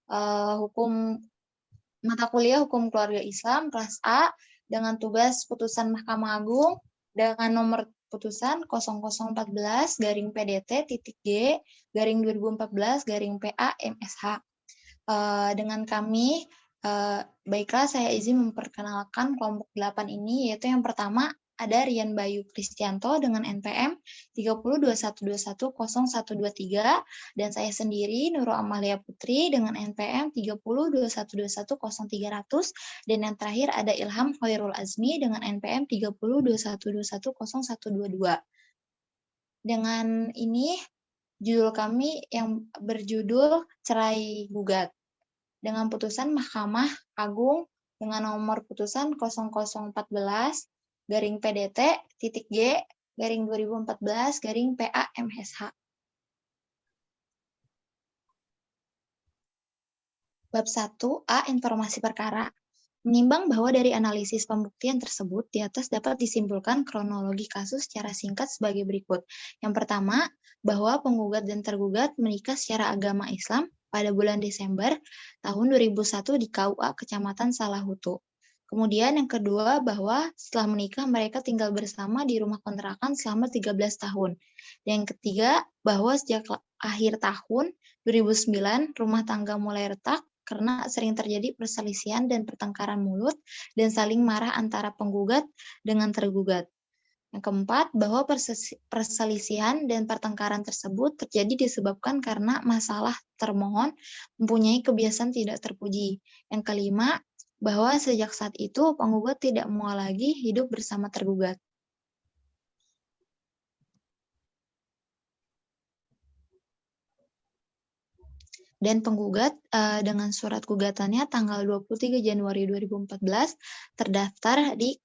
hukum mata kuliah Hukum Keluarga Islam kelas A dengan tugas putusan Mahkamah Agung dengan nomor putusan 0014-PDT.G/2014 MSH. Dengan kami, baiklah saya izin memperkenalkan kelompok 8 ini, yaitu yang pertama ada Rian Bayu Kristianto dengan NPM 3021210123 dan saya sendiri Nurul Amalia Putri dengan NPM 3021210300 dan yang terakhir ada Ilham Khairul Azmi dengan NPM 3021210122. Dengan ini judul kami yang berjudul Cerai Gugat. Dengan putusan Mahkamah Agung dengan nomor putusan 0014-PDT.G/2014-PA Bab 1A Informasi Perkara. Menimbang bahwa dari analisis pembuktian tersebut, di atas dapat disimpulkan kronologi kasus secara singkat sebagai berikut. Yang pertama, bahwa penggugat dan tergugat menikah secara agama Islam pada bulan Desember tahun 2001 di KUA Kecamatan Salahutu. Kemudian yang kedua, bahwa setelah menikah mereka tinggal bersama di rumah kontrakan selama 13 tahun. Dan yang ketiga, bahwa sejak akhir tahun 2009 rumah tangga mulai retak karena sering terjadi perselisihan dan pertengkaran mulut dan saling marah antara penggugat dengan tergugat. Yang keempat, bahwa perselisihan dan pertengkaran tersebut terjadi disebabkan karena masalah termohon mempunyai kebiasaan tidak terpuji. Yang kelima, bahwa sejak saat itu penggugat tidak mau lagi hidup bersama tergugat. Dan penggugat dengan surat gugatannya tanggal 23 Januari 2014 terdaftar di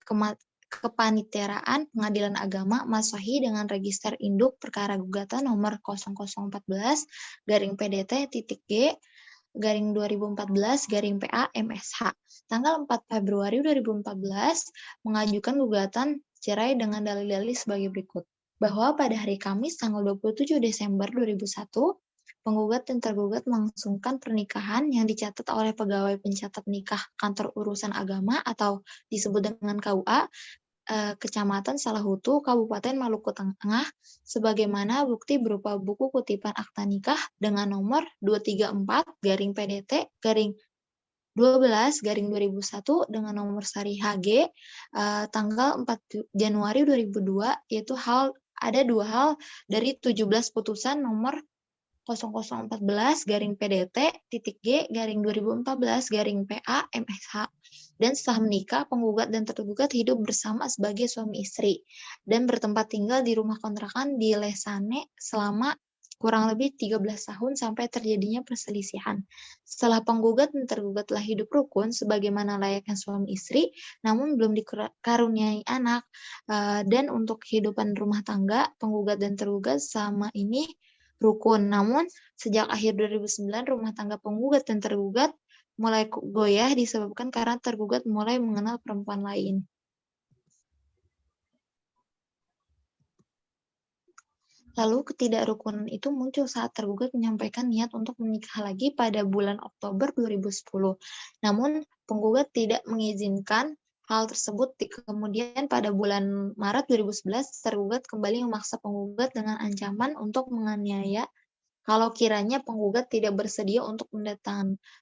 Kepaniteraan Pengadilan Agama Maswahi dengan register induk perkara gugatan nomor 0014-PDT.G/2014-PA MSH tanggal 4 Februari 2014 mengajukan gugatan cerai dengan dalil-dalil sebagai berikut. Bahwa pada hari Kamis tanggal 27 Desember 2001 penggugat dan tergugat melangsungkan pernikahan yang dicatat oleh pegawai pencatat nikah kantor urusan agama atau disebut dengan KUA Kecamatan Salahutu, Kabupaten Maluku Tengah, sebagaimana bukti berupa buku kutipan akta nikah dengan nomor 234-PDT-12-2001 dengan nomor sari HG tanggal 4 Januari 2002, yaitu ada dua hal dari 17 putusan nomor 0014-PDT.G/2014-PA MSH. Dan setelah menikah, penggugat dan tergugat hidup bersama sebagai suami istri dan bertempat tinggal di rumah kontrakan di Lesane selama kurang lebih 13 tahun sampai terjadinya perselisihan. Setelah penggugat dan tergugat telah hidup rukun sebagaimana layaknya suami istri, namun belum dikaruniai anak, dan untuk kehidupan rumah tangga, penggugat dan tergugat selama ini rukun. Namun, sejak akhir 2009, rumah tangga penggugat dan tergugat mulai goyah disebabkan karena tergugat mulai mengenal perempuan lain. Lalu ketidakrukunan itu muncul saat tergugat menyampaikan niat untuk menikah lagi pada bulan Oktober 2010. Namun, penggugat tidak mengizinkan hal tersebut. Kemudian pada bulan Maret 2011, tergugat kembali memaksa penggugat dengan ancaman untuk menganiaya kalau kiranya penggugat tidak bersedia untuk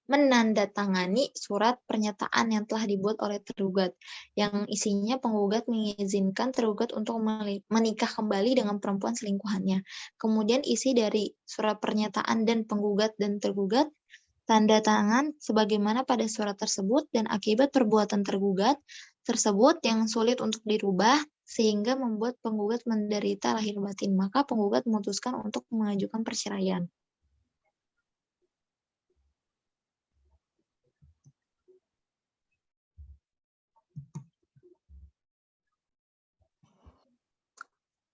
menandatangani surat pernyataan yang telah dibuat oleh tergugat, yang isinya penggugat mengizinkan tergugat untuk menikah kembali dengan perempuan selingkuhannya. Kemudian isi dari surat pernyataan dan penggugat dan tergugat, tanda tangan sebagaimana pada surat tersebut, dan akibat perbuatan tergugat tersebut yang sulit untuk dirubah sehingga membuat penggugat menderita lahir batin, maka penggugat memutuskan untuk mengajukan perceraian.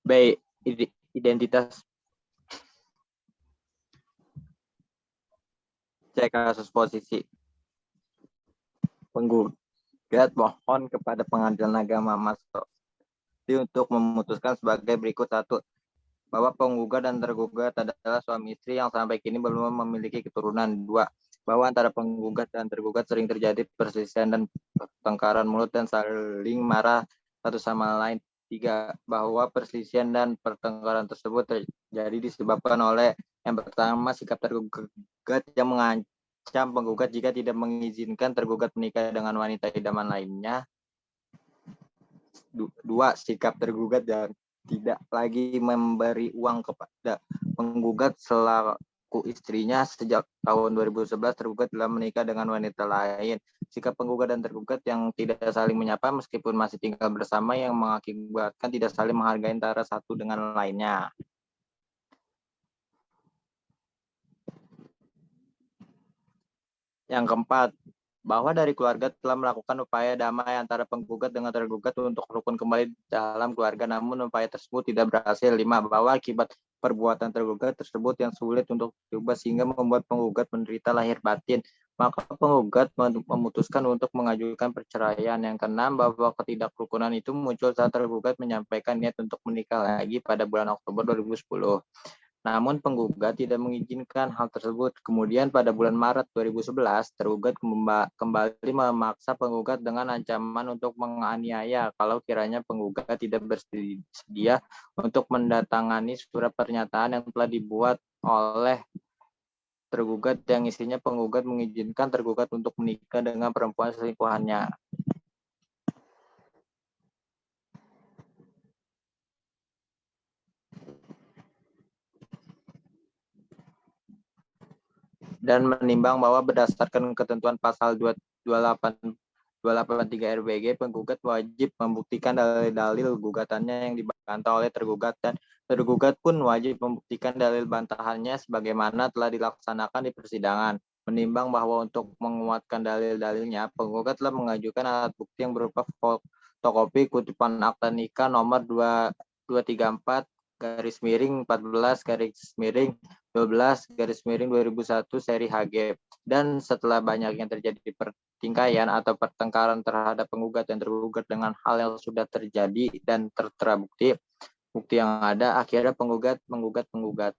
Baik, identitas cek kasus posisi. Penggugat mohon kepada Pengadilan Agama Maswahi untuk memutuskan sebagai berikut. 1. Bahwa penggugat dan tergugat adalah suami istri yang sampai kini belum memiliki keturunan. 2. bahwa antara penggugat dan tergugat sering terjadi perselisihan dan pertengkaran mulut dan saling marah satu sama lain. 3. Bahwa perselisihan dan pertengkaran tersebut terjadi disebabkan oleh yang pertama, sikap tergugat yang mengancam penggugat jika tidak mengizinkan tergugat menikah dengan wanita idaman lainnya. 2. Sikap tergugat dan tidak lagi memberi uang kepada penggugat selaku istrinya sejak tahun 2011 tergugat telah menikah dengan wanita lain. Sikap penggugat dan tergugat yang tidak saling menyapa meskipun masih tinggal bersama yang mengakibatkan tidak saling menghargai antara satu dengan lainnya. Yang keempat, bahwa dari keluarga telah melakukan upaya damai antara penggugat dengan tergugat untuk rukun kembali dalam keluarga, namun upaya tersebut tidak berhasil. 5. Bahwa akibat perbuatan tergugat tersebut yang sulit untuk diubah sehingga membuat penggugat menderita lahir batin, maka penggugat memutuskan untuk mengajukan perceraian. Yang keenam, bahwa ketidakrukunan itu muncul saat tergugat menyampaikan niat untuk menikah lagi pada bulan Oktober 2010. Namun penggugat tidak mengizinkan hal tersebut. Kemudian pada bulan Maret 2011, tergugat kembali memaksa penggugat dengan ancaman untuk menganiaya kalau kiranya penggugat tidak bersedia untuk mendatangani surat pernyataan yang telah dibuat oleh tergugat yang isinya penggugat mengizinkan tergugat untuk menikah dengan perempuan selingkuhannya. Dan menimbang bahwa berdasarkan ketentuan pasal 283 RBG, penggugat wajib membuktikan dalil-dalil gugatannya yang dibantah oleh tergugat, dan tergugat pun wajib membuktikan dalil bantahannya sebagaimana telah dilaksanakan di persidangan. Menimbang bahwa untuk menguatkan dalil-dalilnya, penggugat telah mengajukan alat bukti yang berupa fotokopi kutipan akta nikah nomor 2234 garis miring 14 garis miring 12 garis miring 2001 seri HG. Dan setelah banyak yang terjadi pertingkaian atau pertengkaran terhadap penggugat dan tergugat dengan hal yang sudah terjadi dan tertera bukti yang ada, akhirnya penggugat menggugat penggugat.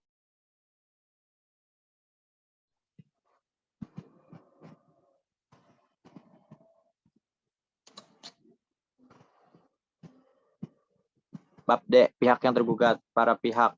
Bab D. Pihak yang tergugat. Para pihak.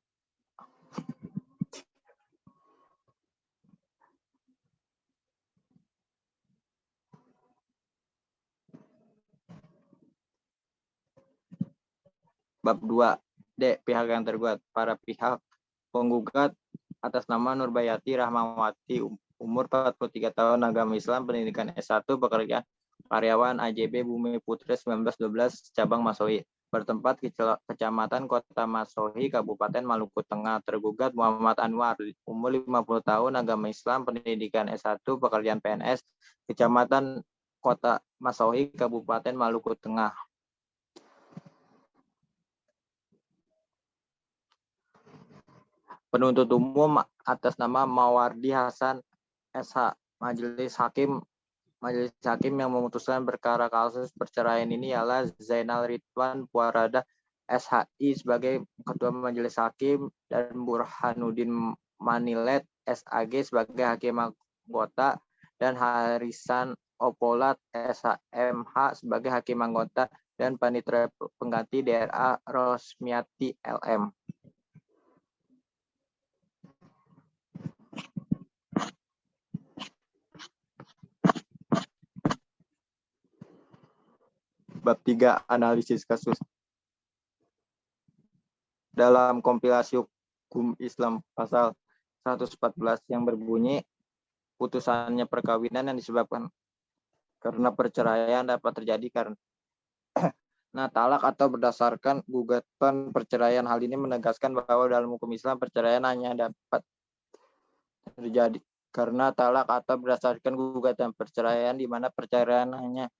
Bab 2. D. Pihak yang tergugat. Para pihak. Penggugat atas nama Nurbayati Rahmawati, umur 43 tahun, agama Islam, pendidikan S1, pekerjaan karyawan AJB Bumi Putra 1912, cabang Masohi, bertempat Kecamatan Kota Masohi, Kabupaten Maluku Tengah. Tergugat Muhammad Anwar, umur 50 tahun, agama Islam, pendidikan S1, pekerjaan PNS, Kecamatan Kota Masohi, Kabupaten Maluku Tengah. Penuntut umum atas nama Mawardi Hasan SH, Majelis Hakim yang memutuskan perkara kasus perceraian ini ialah Zainal Ridwan Puarada SHI sebagai Ketua Majelis Hakim dan Burhanuddin Manilet SAG sebagai Hakim Anggota dan Harisan Opolat SHMH sebagai Hakim Anggota dan Panitera Pengganti DRA Rosmiati LM. Bab 3. Analisis kasus. Dalam kompilasi hukum Islam pasal 114 yang berbunyi, putusannya perkawinan yang disebabkan karena perceraian dapat terjadi karena talak atau berdasarkan gugatan perceraian. Hal ini menegaskan bahwa dalam hukum Islam perceraian hanya dapat terjadi karena talak atau berdasarkan gugatan perceraian, di mana perceraian hanya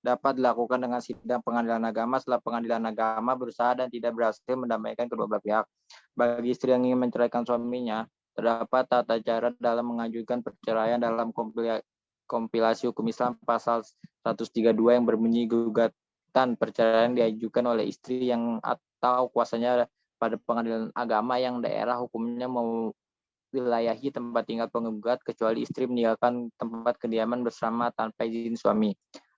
dapat dilakukan dengan sidang pengadilan agama setelah pengadilan agama berusaha dan tidak berhasil mendamaikan kedua belah pihak. Bagi istri yang ingin menceraikan suaminya, terdapat tata cara dalam mengajukan perceraian dalam kompilasi hukum Islam pasal 132 yang berbunyi, gugatan perceraian diajukan oleh istri yang atau kuasanya pada pengadilan agama yang daerah hukumnya wilayahi tempat tinggal penggugat kecuali istri meninggalkan tempat kediaman bersama tanpa izin suami.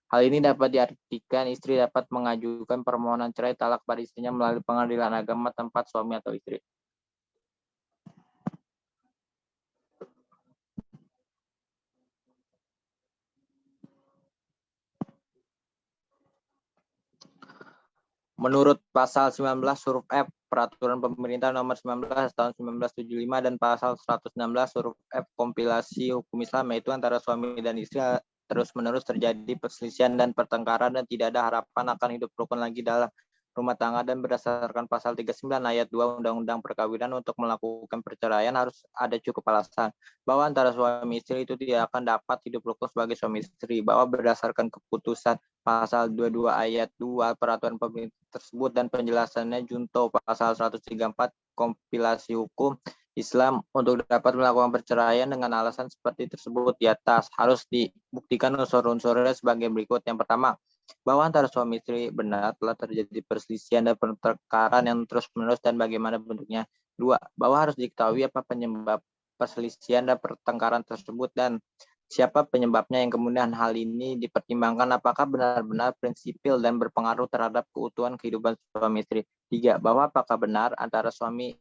Hal ini dapat diartikan istri dapat mengajukan permohonan cerai talak pada istrinya melalui pengadilan agama tempat suami atau istri. Menurut pasal 19 huruf F Peraturan Pemerintah Nomor 19 Tahun 1975 dan pasal 116 huruf F Kompilasi Hukum Islam, yaitu antara suami dan istri terus-menerus terjadi perselisihan dan pertengkaran dan tidak ada harapan akan hidup rukun lagi dalam rumah tangga, dan berdasarkan pasal 39 ayat 2 Undang-Undang Perkawinan untuk melakukan perceraian harus ada cukup alasan bahwa antara suami istri itu tidak akan dapat hidup rukun sebagai suami istri, bahwa berdasarkan keputusan pasal 22 ayat 2 peraturan pemerintah tersebut dan penjelasannya junto pasal 134 kompilasi hukum Islam untuk dapat melakukan perceraian dengan alasan seperti tersebut di atas harus dibuktikan unsur-unsurnya sebagai berikut. Yang pertama, bahwa antara suami istri benar telah terjadi perselisihan dan pertengkaran yang terus-menerus dan bagaimana bentuknya. Dua, bahwa harus diketahui apa penyebab perselisihan dan pertengkaran tersebut dan siapa penyebabnya, yang kemudian hal ini dipertimbangkan apakah benar-benar prinsipil dan berpengaruh terhadap keutuhan kehidupan suami istri. Tiga, bahwa apakah benar antara suami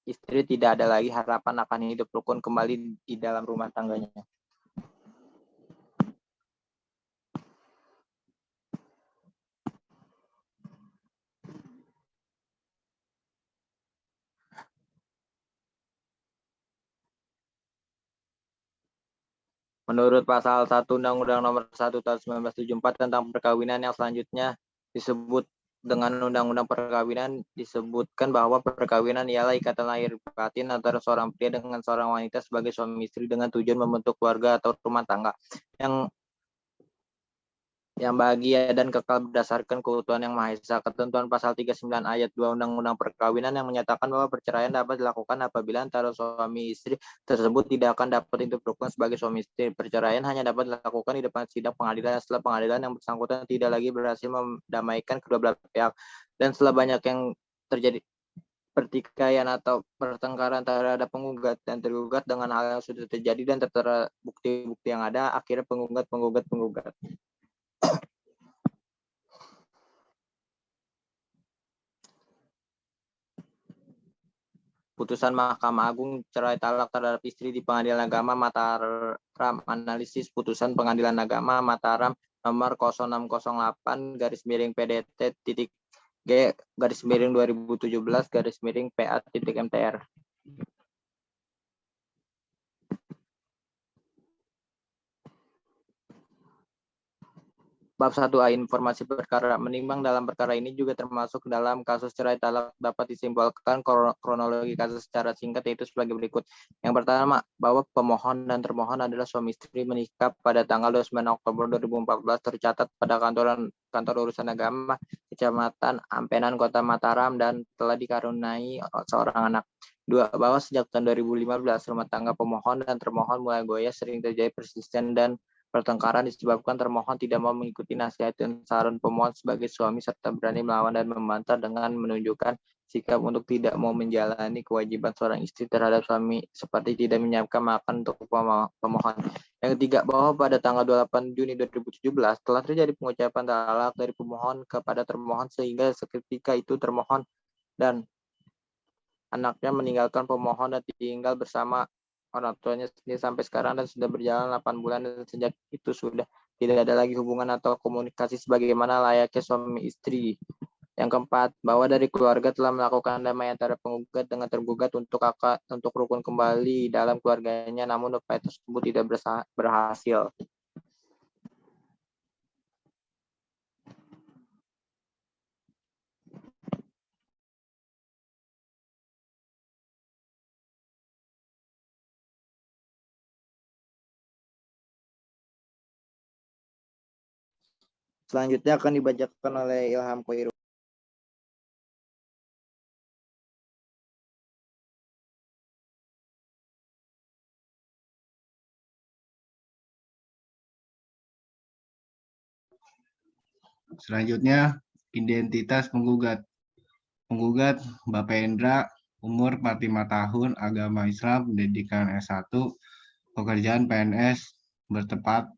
istri tidak ada lagi harapan akan hidup rukun kembali di dalam rumah tangganya. Menurut pasal 1 Undang-Undang Nomor 1 Tahun 1974 tentang perkawinan yang selanjutnya disebut dengan Undang-Undang Perkawinan, disebutkan bahwa perkawinan ialah ikatan lahir batin antara seorang pria dengan seorang wanita sebagai suami istri dengan tujuan membentuk keluarga atau rumah tangga yang bahagia dan kekal berdasarkan keutuhan Yang Maha Esa. Ketentuan pasal 39 ayat 2 Undang-Undang Perkawinan yang menyatakan bahwa perceraian dapat dilakukan apabila antara suami istri tersebut tidak akan dapat hidup rukun sebagai suami istri. Perceraian hanya dapat dilakukan di depan sidang pengadilan setelah pengadilan yang bersangkutan tidak lagi berhasil mendamaikan kedua belah pihak, dan setelah banyak yang terjadi pertikaian atau pertengkaran terhadap penggugat dan tergugat dengan hal yang sudah terjadi dan tertera bukti-bukti yang ada, akhirnya penggugat. Putusan Mahkamah Agung cerai talak terhadap istri di Pengadilan Agama Mataram. Analisis putusan Pengadilan Agama Mataram nomor 0608 PDT.G 2017 PA.MTR. Bab 1A Informasi perkara. Menimbang dalam perkara ini juga termasuk dalam kasus cerai talak dapat disimpulkan kronologi kasus secara singkat, yaitu sebagai berikut. Yang pertama, bahwa pemohon dan termohon adalah suami istri menikah pada tanggal 29 Oktober 2014, tercatat pada kantor urusan agama Kecamatan Ampenan, Kota Mataram, dan telah dikaruniai seorang anak. Dua, bahwa sejak tahun 2015 rumah tangga pemohon dan termohon mulai goyah, sering terjadi perselisihan dan pertengkaran disebabkan termohon tidak mau mengikuti nasihat dan saran pemohon sebagai suami serta berani melawan dan membantah dengan menunjukkan sikap untuk tidak mau menjalani kewajiban seorang istri terhadap suami seperti tidak menyiapkan makan untuk pemohon. Yang ketiga, bahwa pada tanggal 28 Juni 2017 telah terjadi pengucapan talak dari pemohon kepada termohon sehingga seketika itu termohon dan anaknya meninggalkan pemohon dan tinggal bersama orang tuanya sendiri sampai sekarang, dan sudah berjalan 8 bulan, dan sejak itu sudah tidak ada lagi hubungan atau komunikasi sebagaimana layaknya suami istri. Yang keempat, bahwa dari keluarga telah melakukan damai antara penggugat dengan tergugat untuk rukun kembali dalam keluarganya, namun upaya tersebut tidak berhasil. Selanjutnya akan dibacakan oleh Ilham Khairu. Selanjutnya, identitas penggugat. Penggugat Bapak Hendra umur 45 tahun, agama Islam, pendidikan S1, pekerjaan PNS, bertempat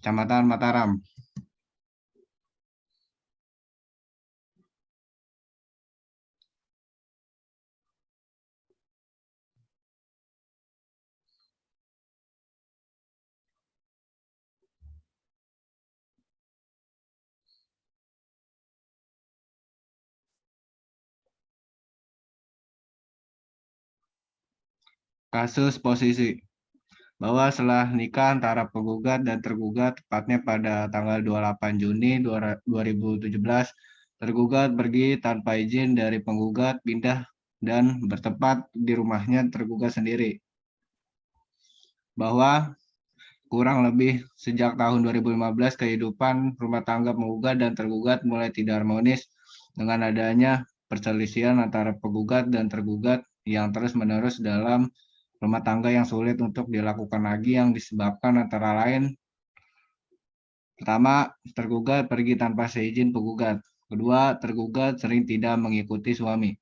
Kecamatan Mataram. Kasus posisi bahwa setelah nikah antara penggugat dan tergugat, tepatnya pada tanggal 28 Juni 2017, tergugat pergi tanpa izin dari penggugat, pindah dan bertempat di rumahnya tergugat sendiri. Bahwa kurang lebih sejak tahun 2015 kehidupan rumah tangga penggugat dan tergugat mulai tidak harmonis dengan adanya perselisihan antara penggugat dan tergugat yang terus-menerus dalam rumah tangga yang sulit untuk dilakukan lagi yang disebabkan antara lain pertama, tergugat pergi tanpa seizin penggugat. Kedua, tergugat sering tidak mengikuti suami.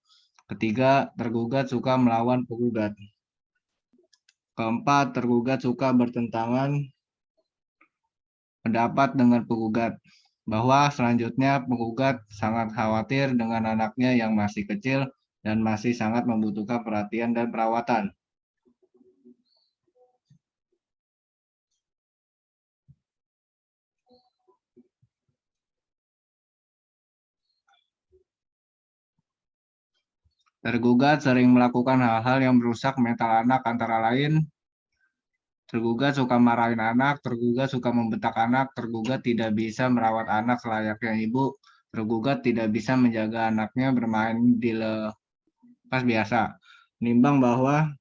Ketiga, tergugat suka melawan penggugat. Keempat, tergugat suka bertentangan pendapat dengan penggugat. Bahwa selanjutnya penggugat sangat khawatir dengan anaknya yang masih kecil dan masih sangat membutuhkan perhatian dan perawatan. Tergugat sering melakukan hal-hal yang merusak mental anak, antara lain tergugat suka marahin anak, tergugat suka membentak anak, tergugat tidak bisa merawat anak selayaknya ibu, tergugat tidak bisa menjaga anaknya bermain di lepas biasa. Menimbang bahwa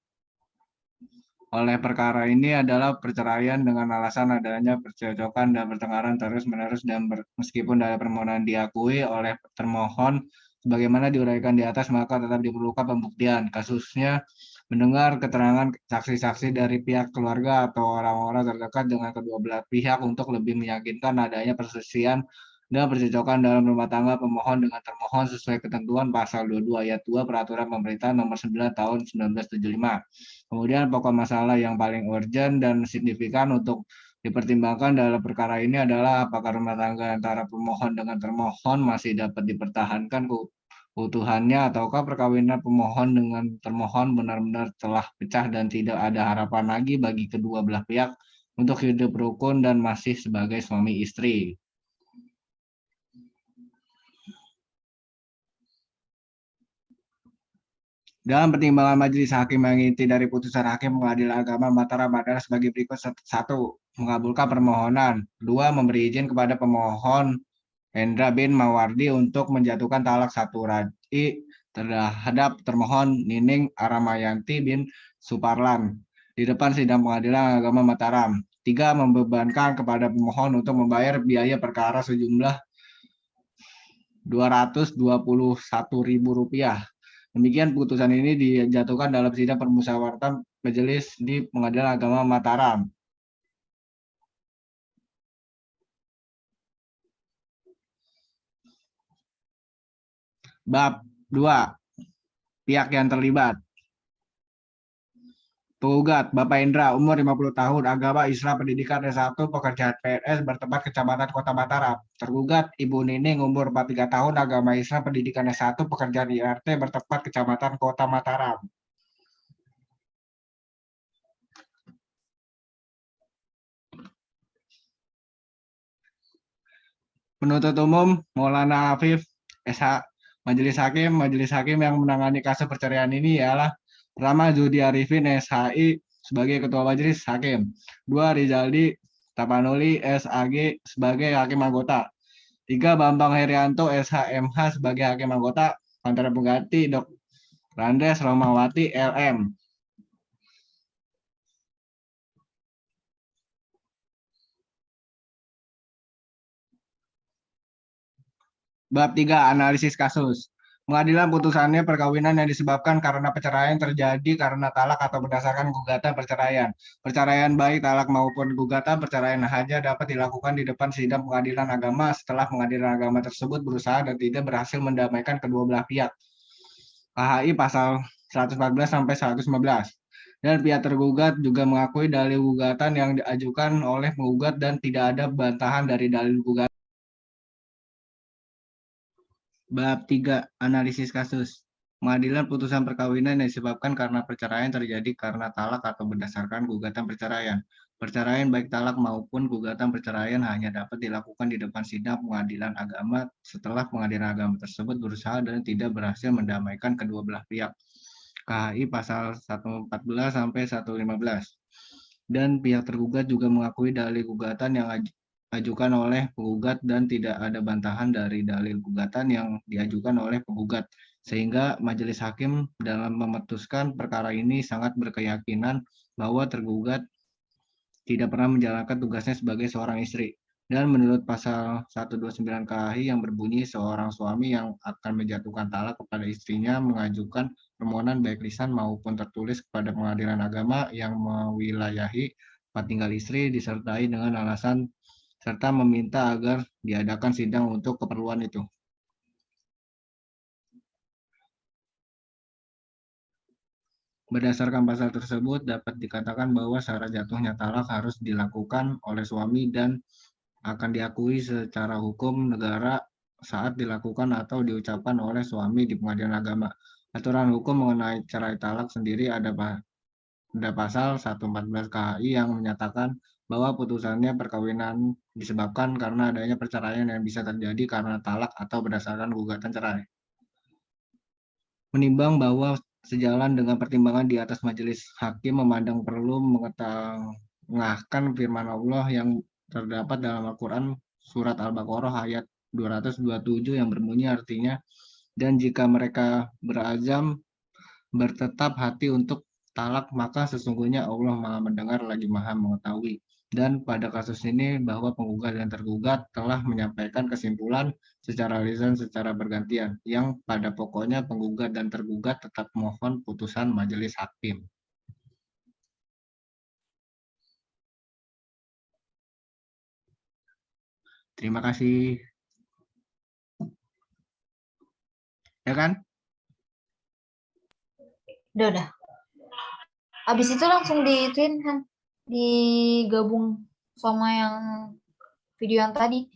oleh perkara ini adalah perceraian dengan alasan adanya percocokan dan pertengkaran terus-menerus dan meskipun dalam permohonan diakui oleh termohon sebagaimana diuraikan di atas, maka tetap diperlukan pembuktian. Kasusnya mendengar keterangan saksi-saksi dari pihak keluarga atau orang-orang terdekat dengan kedua belah pihak untuk lebih meyakinkan adanya perselisihan dan percocokan dalam rumah tangga pemohon dengan termohon sesuai ketentuan pasal 22 ayat 2 Peraturan Pemerintah Nomor 9 Tahun 1975. Kemudian pokok masalah yang paling urgent dan signifikan untuk dipertimbangkan dalam perkara ini adalah apakah rumah tangga antara pemohon dengan termohon masih dapat dipertahankan keutuhannya ataukah perkawinan pemohon dengan termohon benar-benar telah pecah dan tidak ada harapan lagi bagi kedua belah pihak untuk hidup rukun dan masih sebagai suami istri. Dalam pertimbangan majelis hakim yang inti dari putusan hakim pengadilan agama Mataram adalah sebagai berikut: 1. Mengabulkan permohonan. 2. Memberi izin kepada pemohon Hendra bin Mawardi untuk menjatuhkan talak 1 raj'i terhadap termohon Nining Aramayanti bin Suparlan di depan sidang pengadilan agama Mataram. 3. Membebankan kepada pemohon untuk membayar biaya perkara sejumlah Rp221.000. Demikian putusan ini dijatuhkan dalam sidang permusyawaratan majelis di Pengadilan Agama Mataram. Bab 2. Pihak yang terlibat. Penggugat Bapak Indra, umur 50 tahun, agama Islam, pendidikan S1, pekerjaan PNS, bertempat Kecamatan Kota Mataram. Tergugat Ibu Nining, umur 43 tahun, agama Islam, pendidikan S1, pekerjaan IRT, bertempat Kecamatan Kota Mataram. Penuntut umum Maulana Afif SH. Majelis hakim yang menangani kasus perceraian ini ialah pertama Judi Arifin SHI sebagai ketua majelis hakim, 2 Rizaldi Tapanuli SAG sebagai hakim anggota, 3 Bambang Herianto SHMH sebagai hakim anggota, antara pengganti Dr. Randes Romawati LM. Bab 3. Analisis kasus. Pengadilan putusannya perkawinan yang disebabkan karena perceraian terjadi karena talak atau berdasarkan gugatan perceraian. Perceraian baik talak maupun gugatan perceraian hanya dapat dilakukan di depan sidang pengadilan agama setelah pengadilan agama tersebut berusaha dan tidak berhasil mendamaikan kedua belah pihak. KHI pasal 114 sampai 115. Dan pihak tergugat juga mengakui dalil gugatan yang diajukan oleh penggugat dan tidak ada bantahan dari dalil gugatan. Bab 3. Analisis kasus. Pengadilan putusan perkawinan yang disebabkan karena perceraian terjadi karena talak atau berdasarkan gugatan perceraian. Perceraian baik talak maupun gugatan perceraian hanya dapat dilakukan di depan sidang pengadilan agama setelah pengadilan agama tersebut berusaha dan tidak berhasil mendamaikan kedua belah pihak. KHI pasal 114 sampai 115. Dan pihak tergugat juga mengakui dalil gugatan yang diajukan oleh penggugat dan tidak ada bantahan dari dalil gugatan yang diajukan oleh penggugat, sehingga majelis hakim dalam memutuskan perkara ini sangat berkeyakinan bahwa tergugat tidak pernah menjalankan tugasnya sebagai seorang istri. Dan menurut pasal 129 KHI yang berbunyi seorang suami yang akan menjatuhkan talak kepada istrinya mengajukan permohonan baik lisan maupun tertulis kepada pengadilan agama yang mewilayahi tempat tinggal istri disertai dengan alasan serta meminta agar diadakan sidang untuk keperluan itu. Berdasarkan pasal tersebut, dapat dikatakan bahwa syarat jatuhnya talak harus dilakukan oleh suami dan akan diakui secara hukum negara saat dilakukan atau diucapkan oleh suami di pengadilan agama. Aturan hukum mengenai cerai talak sendiri ada pasal 114 KHI yang menyatakan bahwa putusannya perkawinan disebabkan karena adanya perceraian yang bisa terjadi karena talak atau berdasarkan gugatan cerai. Menimbang bahwa sejalan dengan pertimbangan di atas, majelis hakim memandang perlu mengetengahkan firman Allah yang terdapat dalam Al-Quran surat Al-Baqarah ayat 227 yang berbunyi artinya, dan jika mereka berazam bertetap hati untuk talak, maka sesungguhnya Allah Maha Mendengar lagi Maha Mengetahui. Dan pada kasus ini bahwa penggugat dan tergugat telah menyampaikan kesimpulan secara lisan secara bergantian, yang pada pokoknya penggugat dan tergugat tetap mohon putusan majelis hakim. Terima kasih. Ya kan? Udah. Habis itu langsung digabung sama yang video yang tadi.